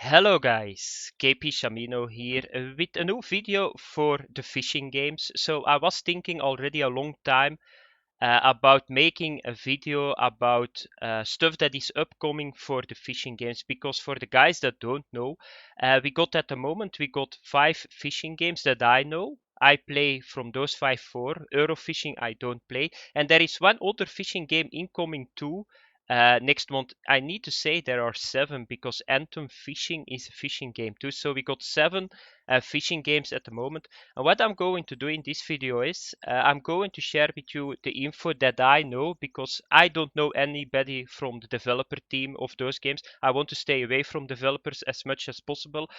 Hello guys, KP Shamino here with a new video for the fishing games. So I was thinking already a long time about making a video about stuff that is upcoming for the fishing games, because for the guys that don't know, we got 5 fishing games that I know. I play from those 4. Eurofishing I don't play, and there is one other fishing game incoming too. Next month, I need to say there are 7 because Anthem Fishing is a fishing game too. So we got 7 fishing games at the moment. And what I'm going to do in this video is I'm going to share with you the info that I know, because I don't know anybody from the developer team of those games. I want to stay away from developers as much as possible.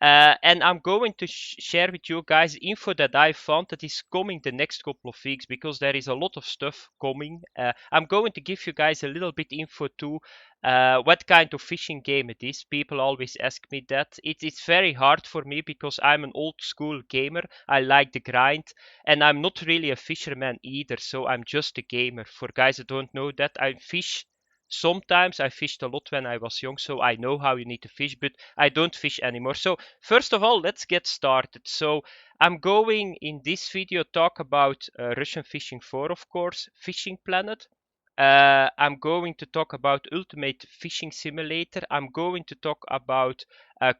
And I'm going to share with you guys info that I found that is coming the next couple of weeks, because there is a lot of stuff coming. I'm going to give you guys a little bit info too, what kind of fishing game it is. People always ask me that. It's very hard for me because I'm an old school gamer. I like the grind, and I'm not really a fisherman either, so I'm just a gamer. For guys that don't know that, I fish. Sometimes I fished a lot when I was young, so I know how you need to fish, but I don't fish anymore. So first of all, let's get started. So I'm going in this video talk about Russian Fishing 4, of course, Fishing Planet. I'm going to talk about Ultimate Fishing Simulator. I'm going to talk about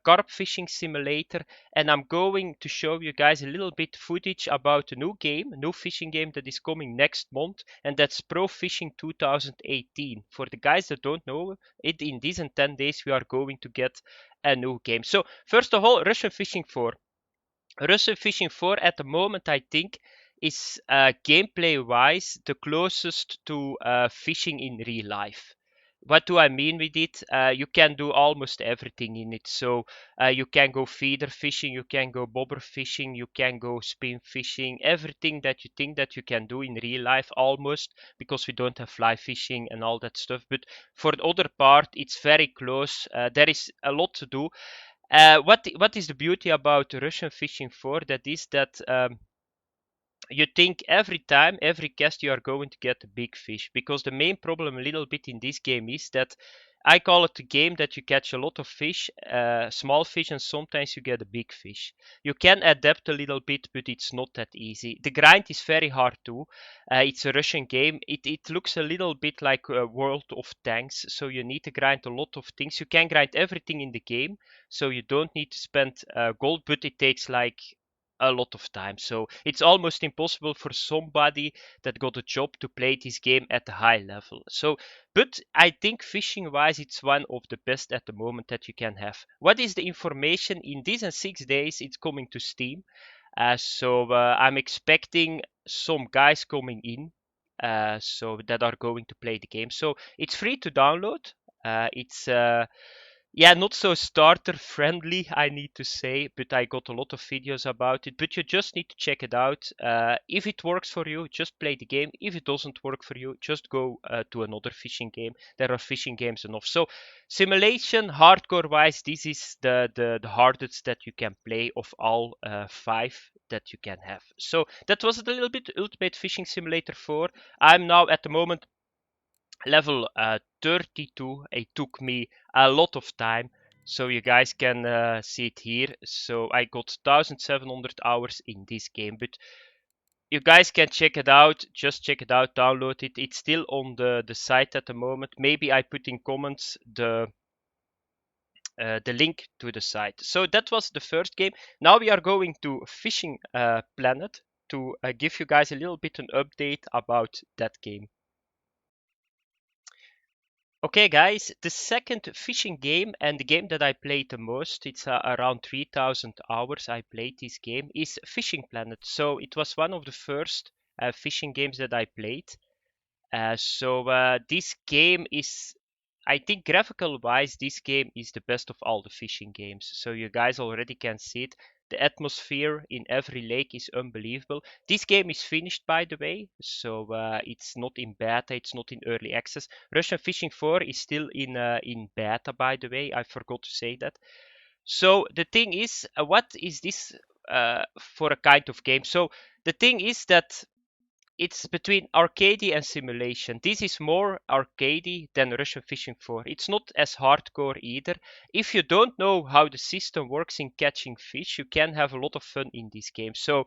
Carp Fishing Simulator, and I'm going to show you guys a little bit footage about a new fishing game that is coming next month, and that's Pro Fishing 2018. For the guys that don't know it, in these and 10 days we are going to get a new game. So first of all, Russian Fishing 4. Russian Fishing 4 at the moment, I think, is gameplay wise the closest to fishing in real life. What do I mean with it? You can do almost everything in it. So you can go feeder fishing, you can go bobber fishing, you can go spin fishing, everything that you think that you can do in real life almost, because we don't have fly fishing and all that stuff. But for the other part, it's very close. There is a lot to do. What is the beauty about Russian Fishing 4? That is that you think every time, every cast, you are going to get a big fish. Because the main problem a little bit in this game is that I call it a game that you catch a lot of fish, small fish, and sometimes you get a big fish. You can adapt a little bit, but it's not that easy. The grind is very hard too. It's a Russian game. It looks a little bit like a World of Tanks, so you need to grind a lot of things. You can grind everything in the game, so you don't need to spend gold, but it takes like a lot of time. So it's almost impossible for somebody that got a job to play this game at a high level. So, but I think fishing wise, it's one of the best at the moment that you can have. What is the information? In these and 6 days, it's coming to Steam. So I'm expecting some guys coming in. So that are going to play the game. So it's free to download. It's yeah, not so starter friendly, I need to say, but I got a lot of videos about it. But you just need to check it out. If it works for you, just play the game. If it doesn't work for you, just go to another fishing game. There are fishing games enough. So simulation, hardcore wise, this is the hardest that you can play of all 5 that you can have. So that was it a little bit. Ultimate Fishing Simulator 4. I'm now at the moment level 32. It took me a lot of time, so you guys can see it here. So I got 1700 hours in this game, but you guys can check it out. Just check it out, download it. It's still on the site at the moment. Maybe I put in comments the link to the site. So that was the first game. Now we are going to Fishing Planet to give you guys a little bit an update about that game. Okay, guys, the second fishing game and the game that I played the most, it's around 3000 hours I played this game, is Fishing Planet. So it was one of the first fishing games that I played. So this game is, I think graphical wise, this game is the best of all the fishing games. So you guys already can see it. The atmosphere in every lake is unbelievable. This game is finished, by the way, so it's not in beta, it's not in early access. Russian Fishing 4 is still in beta, by the way. I forgot to say that. So the thing is, what is this for a kind of game? So the thing is that it's between arcade and simulation. This is more arcade than Russian Fishing 4. It's not as hardcore either. If you don't know how the system works in catching fish, you can have a lot of fun in this game. So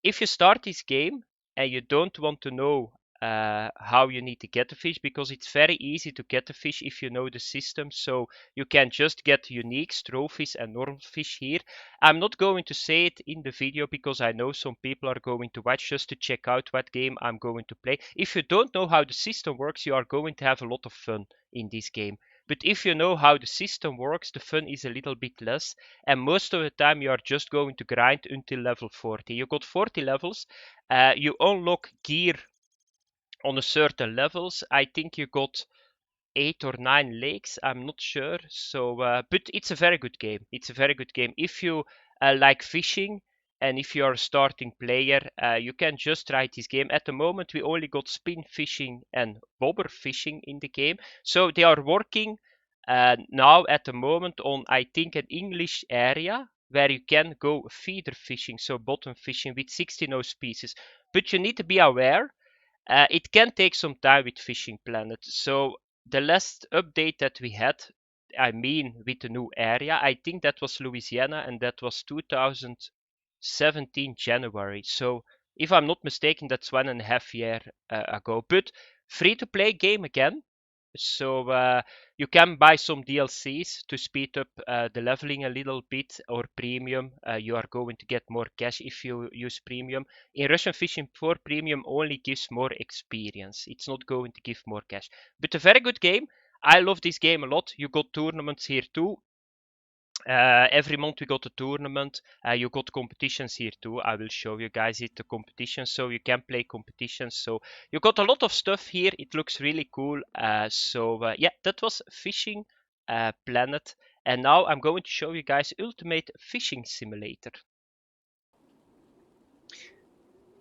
if you start this game and you don't want to know how you need to get the fish, because it's very easy to get the fish if you know the system, so you can just get uniques, trophies and normal fish here. I'm not going to say it in the video because I know some people are going to watch just to check out what game I'm going to play. If you don't know how the system works, you are going to have a lot of fun in this game. But if you know how the system works, the fun is a little bit less, and most of the time you are just going to grind until level 40. You got 40 levels. You unlock gear on a certain levels. I think you got 8 or 9 lakes. I'm not sure. So, but it's a very good game. It's a very good game. If you like fishing and if you are a starting player, you can just try this game. At the moment, we only got spin fishing and bobber fishing in the game. So they are working now at the moment on, I think, an English area where you can go feeder fishing, so bottom fishing with 16 species. But you need to be aware it can take some time with Fishing Planet. So the last update that we had, I mean with the new area, I think that was Louisiana and that was 2017 January. So if I'm not mistaken, that's 1.5 year ago. But free to play game again. So you can buy some DLCs to speed up the leveling a little bit, or premium. You are going to get more cash if you use premium. In Russian Fishing 4, premium only gives more experience. It's not going to give more cash. But a very good game. I love this game a lot. You got tournaments here too. Every month we got a tournament. You got competitions here too. I will show you guys it, the competition, so you can play competitions. So you got a lot of stuff here. It looks really cool. Yeah, that was Fishing Planet. And now I'm going to show you guys Ultimate Fishing Simulator.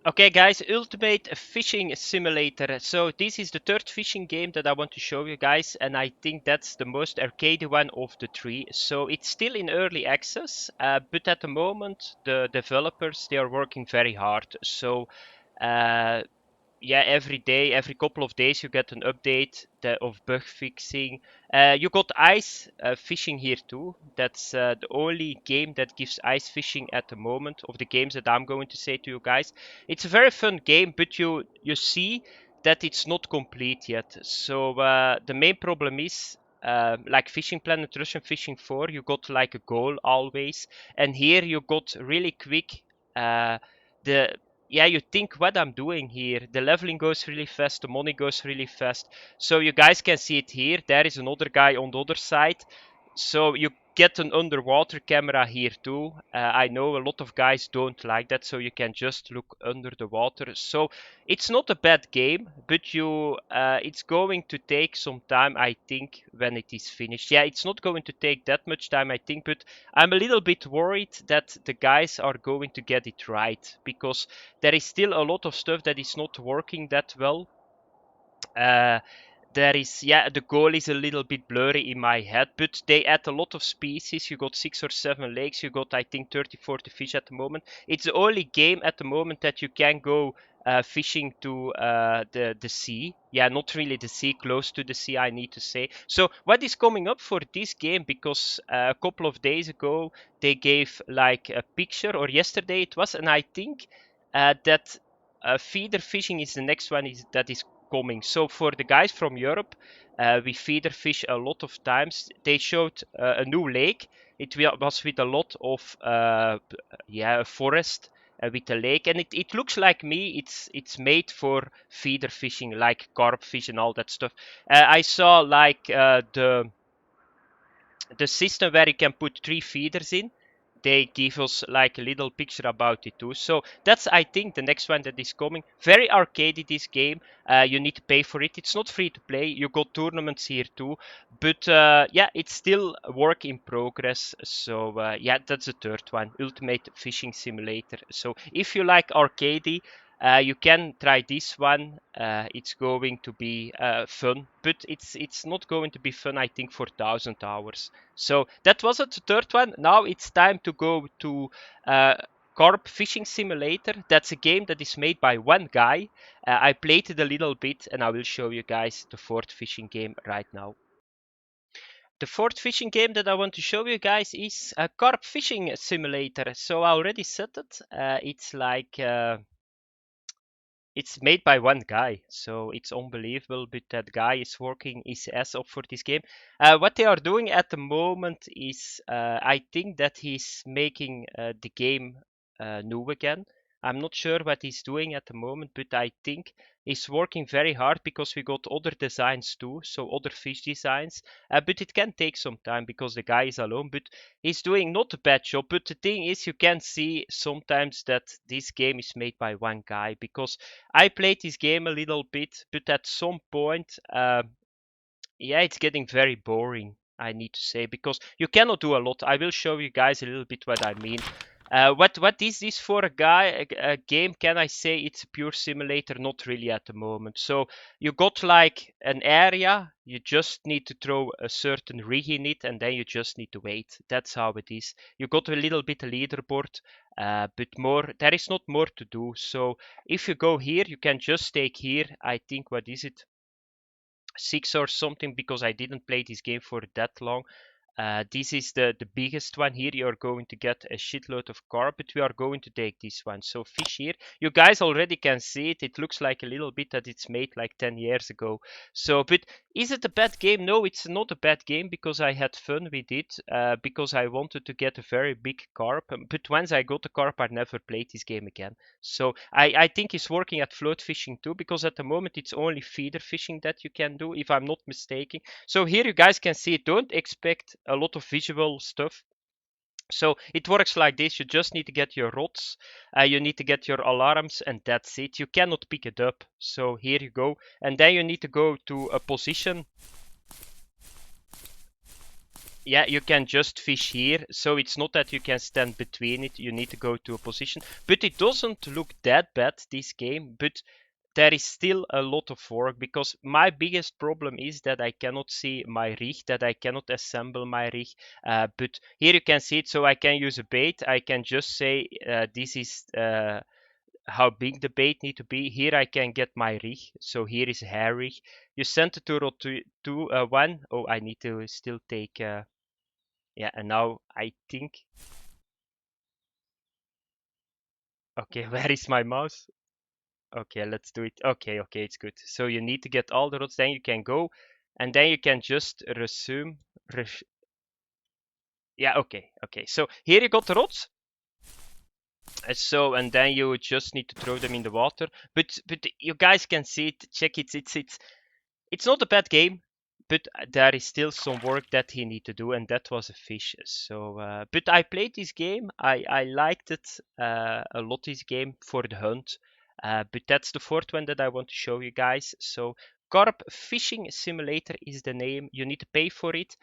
Okay guys, Ultimate Fishing Simulator. So this is the third fishing game that I want to show you guys, and I think that's the most arcade one of the three. So it's still in early access, but at the moment the developers, they are working very hard. So uh, yeah, every day, every couple of days, you get an update of bug fixing. You got ice fishing here too. That's the only game that gives ice fishing at the moment of the games that I'm going to say to you guys. It's a very fun game, but you see that it's not complete yet. So the main problem is, like Fishing Planet, Russian Fishing 4, you got like a goal always, and here you got really quick. The Yeah, you think what I'm doing here. The leveling goes really fast, the money goes really fast. So you guys can see it here. There is another guy on the other side. So you get an underwater camera here too. I know a lot of guys don't like that, so you can just look under the water. So it's not a bad game, but it's going to take some time, I think, when it is finished. Yeah, it's not going to take that much time, I think, but I'm a little bit worried that the guys are going to get it right, because there is still a lot of stuff that is not working that well. Uh, there is, yeah, the goal is a little bit blurry in my head, but they add a lot of species. You got 6 or 7 lakes. You got, I think, 30, 40 fish at the moment. It's the only game at the moment that you can go fishing to the sea. Yeah, not really the sea, close to the sea, I need to say. So what is coming up for this game? Because a couple of days ago they gave like a picture, or yesterday it was, and I think that feeder fishing is the next one that is coming. So for the guys from Europe, we feeder fish a lot of times. They showed a new lake. It was with a lot of yeah, forest with a lake, and it looks like me. It's made for feeder fishing, like carp fish and all that stuff. I saw like the system where you can put 3 feeders in. They give us like a little picture about it too. So that's, I think, the next one that is coming. Very arcadey, this game. You need to pay for it. It's not free to play. You got tournaments here too. But yeah, it's still a work in progress. So yeah, that's the third one, Ultimate Fishing Simulator. So if you like arcadey, you can try this one. It's going to be fun, but it's not going to be fun, I think, for 1,000 hours. So that was it, the third one. Now it's time to go to Carp Fishing Simulator. That's a game that is made by one guy. I played it a little bit and I will show you guys the fourth fishing game right now. The fourth fishing game that I want to show you guys is a Carp Fishing Simulator. So I already said it. It's like it's made by one guy, so it's unbelievable. But that guy is working his ass off for this game. What they are doing at the moment is, I think that he's making the game new again. I'm not sure what he's doing at the moment, but I think he's working very hard because we got other designs too, so other fish designs. But it can take some time because the guy is alone. But he's doing not a bad job. But the thing is, you can see sometimes that this game is made by one guy because I played this game a little bit, but at some point, yeah, it's getting very boring, I need to say, because you cannot do a lot. I will show you guys a little bit what I mean. What is this for a guy? A game? Can I say it's a pure simulator? Not really at the moment. So you got like an area. You just need to throw a certain rig in it, and then you just need to wait. That's how it is. You got a little bit of leaderboard, but more. There is not more to do. So if you go here, you can just take here. I think what is it? 6 or something, because I didn't play this game for that long. This is the biggest one here. You're going to get a shitload of carp, but we are going to take this one. So fish here. You guys already can see it. It looks like a little bit that it's made like 10 years ago. So, but is it a bad game? No, it's not a bad game because I had fun with it. Because I wanted to get a very big carp. But once I got the carp, I never played this game again. So I think it's working at float fishing too, because at the moment it's only feeder fishing that you can do, if I'm not mistaken. So here you guys can see, don't expect a lot of visual stuff. So it works like this. You just need to get your rods, you need to get your alarms, and that's it. You cannot pick it up. So here you go. And then you need to go to a position. Yeah, you can just fish here. So it's not that you can stand between it. You need to go to a position. But it doesn't look that bad, this game. But there is still a lot of work, because my biggest problem is that I cannot see my rig, that I cannot assemble my rig. But here you can see it. So I can use a bait. I can just say this is how big the bait need to be. Here I can get my rig. So here is a hair rig. You send it to rod 1. Oh, I need to still take... yeah, and now I think... Okay, where is my mouse? Okay, let's do it. Okay, okay, it's good. So you need to get all the rods, then you can go, and then you can just resume. Yeah, okay, okay. So here you got the rods. So, and then you just need to throw them in the water. But you guys can see it. Check it. It's not a bad game, but there is still some work that he need to do, and that was a fish. So, but I played this game. I liked it a lot. This game for the hunt. But that's the fourth one that I want to show you guys. So, Carp Fishing Simulator is the name. You need to pay for it.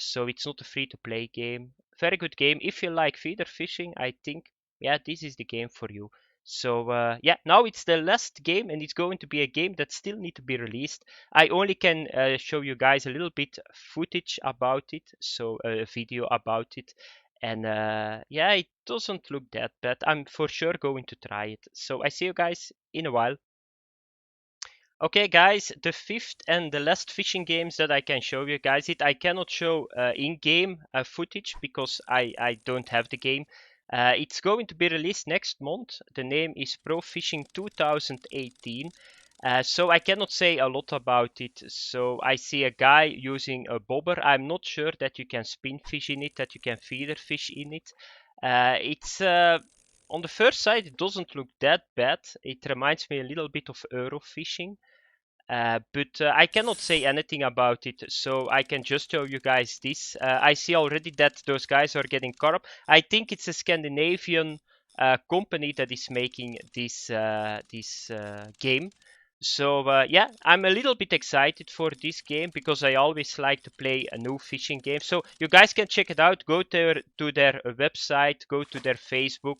So it's not a free-to-play game. Very good game. If you like feeder fishing, I think, yeah, this is the game for you. So yeah, now it's the last game, and it's going to be a game that still need to be released. I only can show you guys a little bit footage about it, so a video about it. And yeah, it doesn't look that bad. I'm for sure going to try it. So I see you guys in a while. Okay guys, the fifth and the last fishing games that I can show you guys. I cannot show in-game footage because I don't have the game. It's going to be released next month. The name is Pro Fishing 2018. So I cannot say a lot about it. So I see a guy using a bobber. I'm not sure that you can spin fish in it, that you can feeder fish in it. It's on the first sight, it doesn't look that bad. It reminds me a little bit of Euro fishing. But I cannot say anything about it, so I can just show you guys this. I see already that those guys are getting carp. I think it's a Scandinavian company that is making this game. So yeah, I'm a little bit excited for this game because I always like to play a new fishing game. So you guys can check it out. Go to their website, go to their Facebook,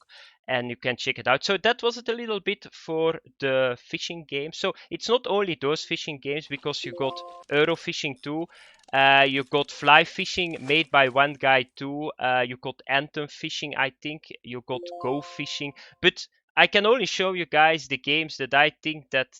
and you can check it out. So that was it a little bit for the fishing game. So it's not only those fishing games because you got Euro fishing too. You got fly fishing made by one guy too. You got Anthem fishing, I think. You got Go fishing, but I can only show you guys the games that I think that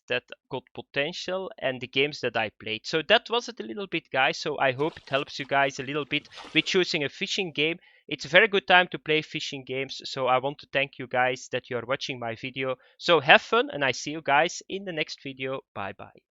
got potential and the games that I played. So that was it a little bit, guys. So I hope it helps you guys a little bit with choosing a fishing game. It's a very good time to play fishing games. So I want to thank you guys that you are watching my video. So have fun and I see you guys in the next video. Bye bye.